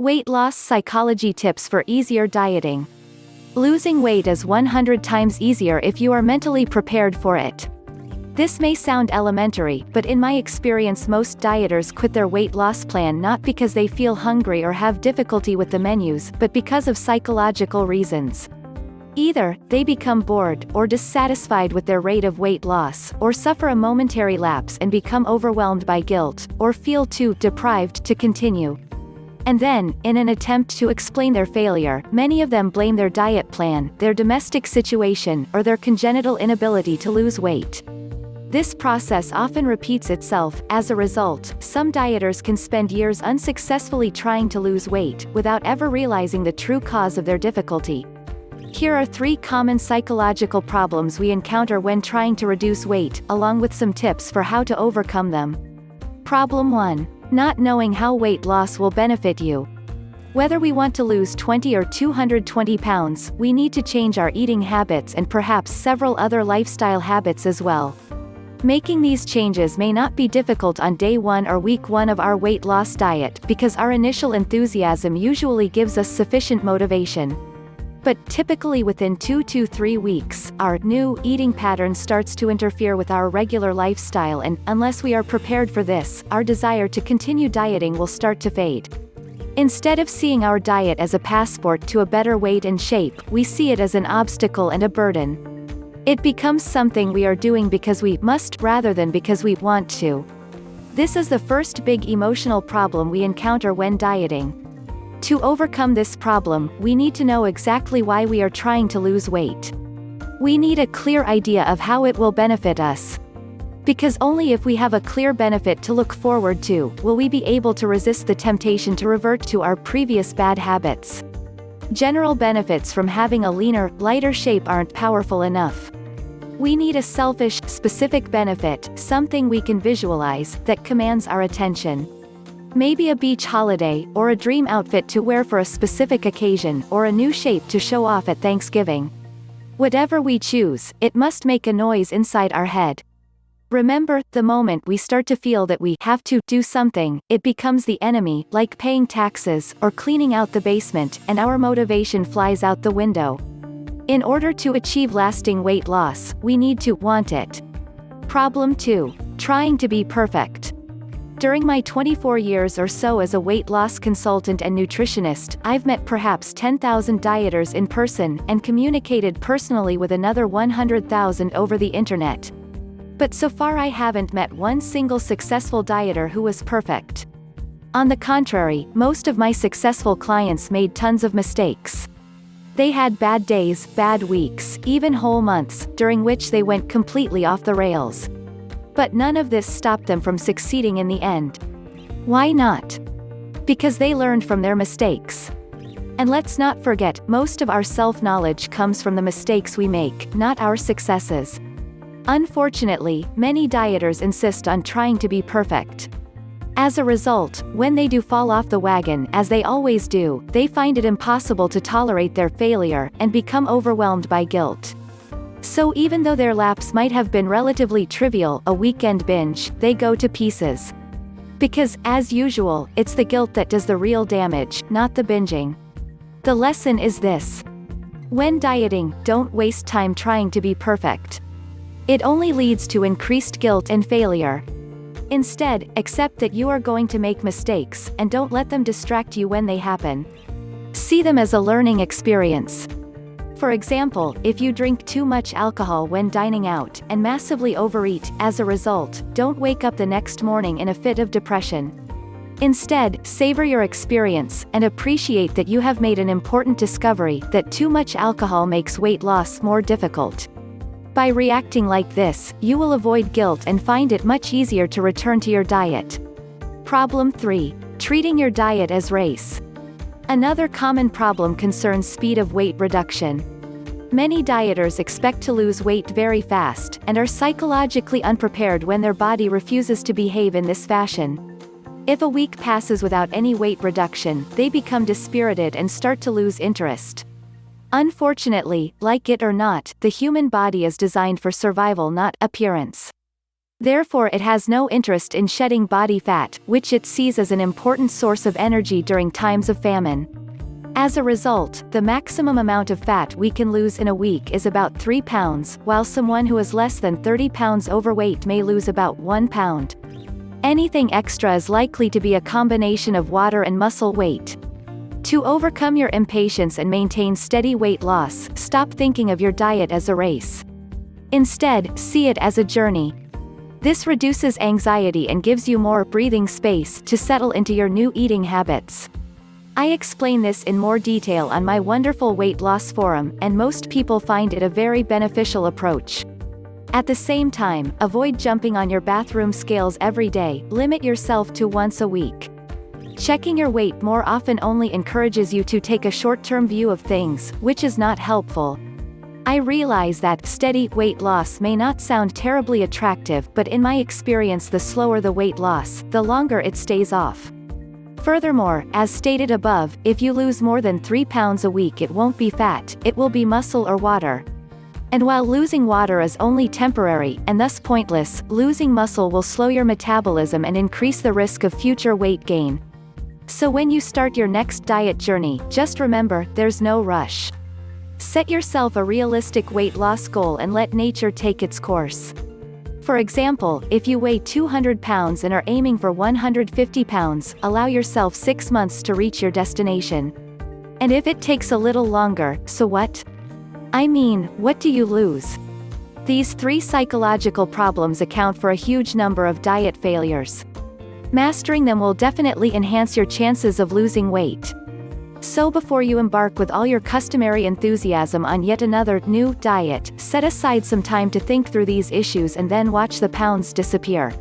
Weight loss psychology tips for easier dieting. Losing weight is 100 times easier if you are mentally prepared for it. This may sound elementary, but in my experience most dieters quit their weight loss plan not because they feel hungry or have difficulty with the menus, but because of psychological reasons. Either, they become bored, or dissatisfied with their rate of weight loss, or suffer a momentary lapse and become overwhelmed by guilt, or feel too deprived to continue. And then, in an attempt to explain their failure, many of them blame their diet plan, their domestic situation, or their congenital inability to lose weight. This process often repeats itself. As a result, some dieters can spend years unsuccessfully trying to lose weight, without ever realizing the true cause of their difficulty. Here are 3 common psychological problems we encounter when trying to reduce weight, along with some tips for how to overcome them. Problem 1. Not knowing how weight loss will benefit you. Whether we want to lose 20 or 220 pounds, we need to change our eating habits and perhaps several other lifestyle habits as well. Making these changes may not be difficult on day 1 or week 1 of our weight loss diet, because our initial enthusiasm usually gives us sufficient motivation. But typically within 2 to 3 weeks, our new eating pattern starts to interfere with our regular lifestyle, and, unless we are prepared for this, our desire to continue dieting will start to fade. Instead of seeing our diet as a passport to a better weight and shape, we see it as an obstacle and a burden. It becomes something we are doing because we must rather than because we want to. This is the first big emotional problem we encounter when dieting. To overcome this problem, we need to know exactly why we are trying to lose weight. We need a clear idea of how it will benefit us. Because only if we have a clear benefit to look forward to, will we be able to resist the temptation to revert to our previous bad habits. General benefits from having a leaner, lighter shape aren't powerful enough. We need a selfish, specific benefit, something we can visualize, that commands our attention. Maybe a beach holiday, or a dream outfit to wear for a specific occasion, or a new shape to show off at Thanksgiving. Whatever we choose, it must make a noise inside our head. Remember, the moment we start to feel that we have to do something, it becomes the enemy, like paying taxes, or cleaning out the basement, and our motivation flies out the window. In order to achieve lasting weight loss, we need to want it. Problem 2. Trying to be perfect. During my 24 years or so as a weight loss consultant and nutritionist, I've met perhaps 10,000 dieters in person, and communicated personally with another 100,000 over the internet. But so far I haven't met one single successful dieter who was perfect. On the contrary, most of my successful clients made tons of mistakes. They had bad days, bad weeks, even whole months, during which they went completely off the rails. But none of this stopped them from succeeding in the end. Why not? Because they learned from their mistakes. And let's not forget, most of our self-knowledge comes from the mistakes we make, not our successes. Unfortunately, many dieters insist on trying to be perfect. As a result, when they do fall off the wagon, as they always do, they find it impossible to tolerate their failure, and become overwhelmed by guilt. So even though their lapse might have been relatively trivial, a weekend binge, they go to pieces. Because, as usual, it's the guilt that does the real damage, not the binging. The lesson is this. When dieting, don't waste time trying to be perfect. It only leads to increased guilt and failure. Instead, accept that you are going to make mistakes, and don't let them distract you when they happen. See them as a learning experience. For example, if you drink too much alcohol when dining out, and massively overeat, as a result, don't wake up the next morning in a fit of depression. Instead, savor your experience, and appreciate that you have made an important discovery, that too much alcohol makes weight loss more difficult. By reacting like this, you will avoid guilt and find it much easier to return to your diet. Problem 3. Treating your diet as race. Another common problem concerns speed of weight reduction. Many dieters expect to lose weight very fast, and are psychologically unprepared when their body refuses to behave in this fashion. If a week passes without any weight reduction, they become dispirited and start to lose interest. Unfortunately, like it or not, the human body is designed for survival, not appearance. Therefore it has no interest in shedding body fat, which it sees as an important source of energy during times of famine. As a result, the maximum amount of fat we can lose in a week is about 3 pounds, while someone who is less than 30 pounds overweight may lose about 1 pound. Anything extra is likely to be a combination of water and muscle weight. To overcome your impatience and maintain steady weight loss, stop thinking of your diet as a race. Instead, see it as a journey. This reduces anxiety and gives you more breathing space to settle into your new eating habits. I explain this in more detail on my wonderful weight loss forum, and most people find it a very beneficial approach. At the same time, avoid jumping on your bathroom scales every day, limit yourself to once a week. Checking your weight more often only encourages you to take a short-term view of things, which is not helpful. I realize that steady weight loss may not sound terribly attractive, but in my experience the slower the weight loss, the longer it stays off. Furthermore, as stated above, if you lose more than 3 pounds a week it won't be fat, it will be muscle or water. And while losing water is only temporary, and thus pointless, losing muscle will slow your metabolism and increase the risk of future weight gain. So when you start your next diet journey, just remember, there's no rush. Set yourself a realistic weight loss goal and let nature take its course. For example, if you weigh 200 pounds and are aiming for 150 pounds, allow yourself 6 months to reach your destination. And if it takes a little longer, so what? I mean, what do you lose? These 3 psychological problems account for a huge number of diet failures. Mastering them will definitely enhance your chances of losing weight. So before you embark with all your customary enthusiasm on yet another new diet, set aside some time to think through these issues and then watch the pounds disappear.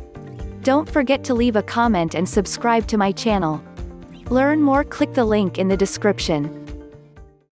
Don't forget to leave a comment and subscribe to my channel. Learn more, click the link in the description.